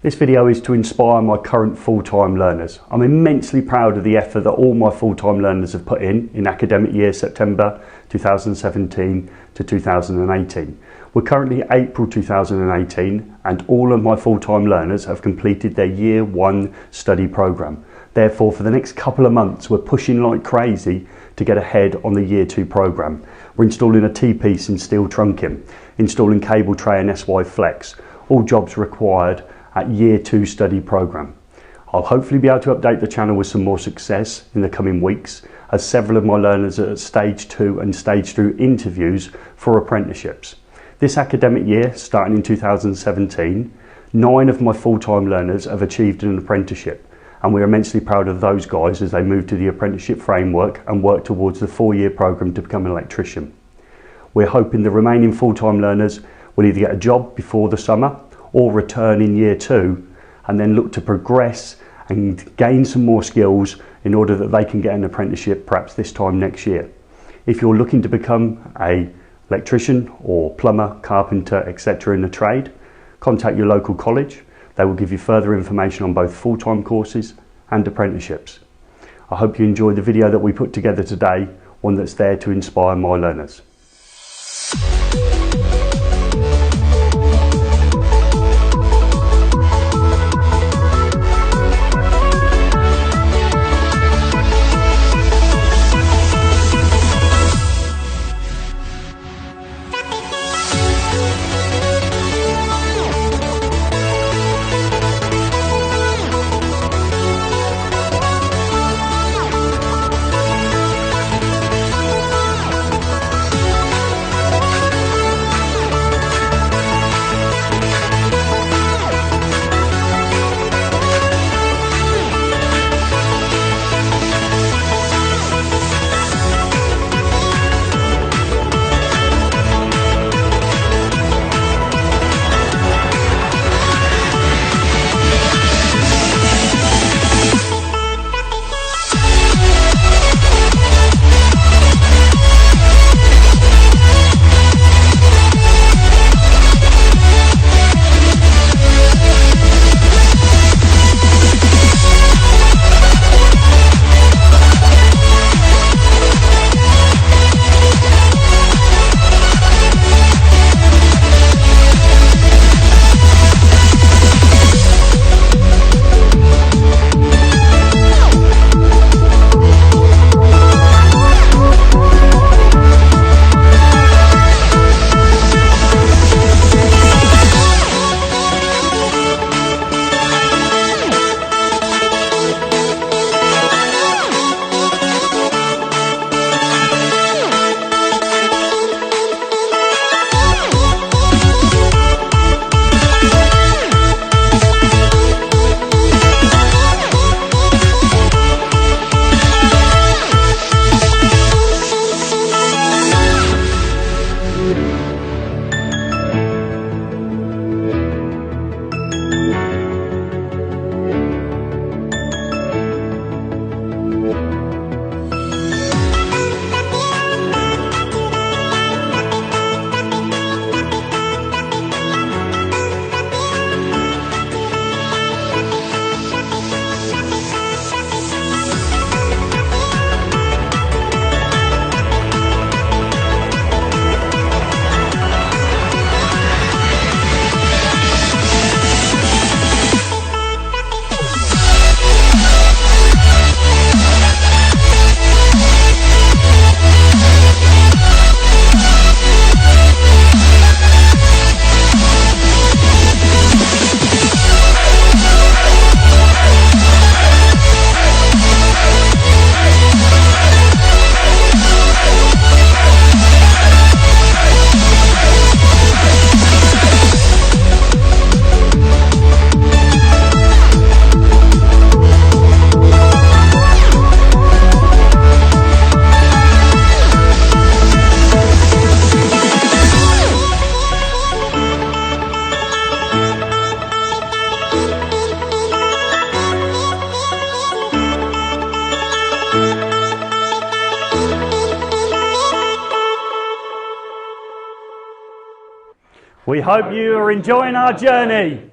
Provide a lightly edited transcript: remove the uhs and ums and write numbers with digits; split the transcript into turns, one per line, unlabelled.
This video is to inspire my current full-time learners. I'm immensely proud of the effort that all my full-time learners have put in academic year September 2017 to 2018. We're currently April 2018 and all of my full-time learners have completed their year 1 study programme. Therefore, for the next couple of months we're pushing like crazy to get ahead on the year 2 programme. We're installing a T-piece in steel trunking, installing cable tray and SY flex, all jobs required at year 2 study programme. I'll hopefully be able to update the channel with some more success in the coming weeks, as several of my learners are at stage 2 and stage 3 interviews for apprenticeships. This academic year, starting in 2017, 9 of my full-time learners have achieved an apprenticeship, and we're immensely proud of those guys as they move to the apprenticeship framework and work towards the 4-year programme to become an electrician. We're hoping the remaining full-time learners will either get a job before the summer or return in year 2 and then look to progress and gain some more skills in order that they can get an apprenticeship perhaps this time next year. If you're looking to become an electrician or plumber, carpenter, etc. in the trade, contact your local college. They will give you further information on both full-time courses and apprenticeships. I hope you enjoyed the video that we put together today, one that's there to inspire my learners. We hope you are enjoying our journey.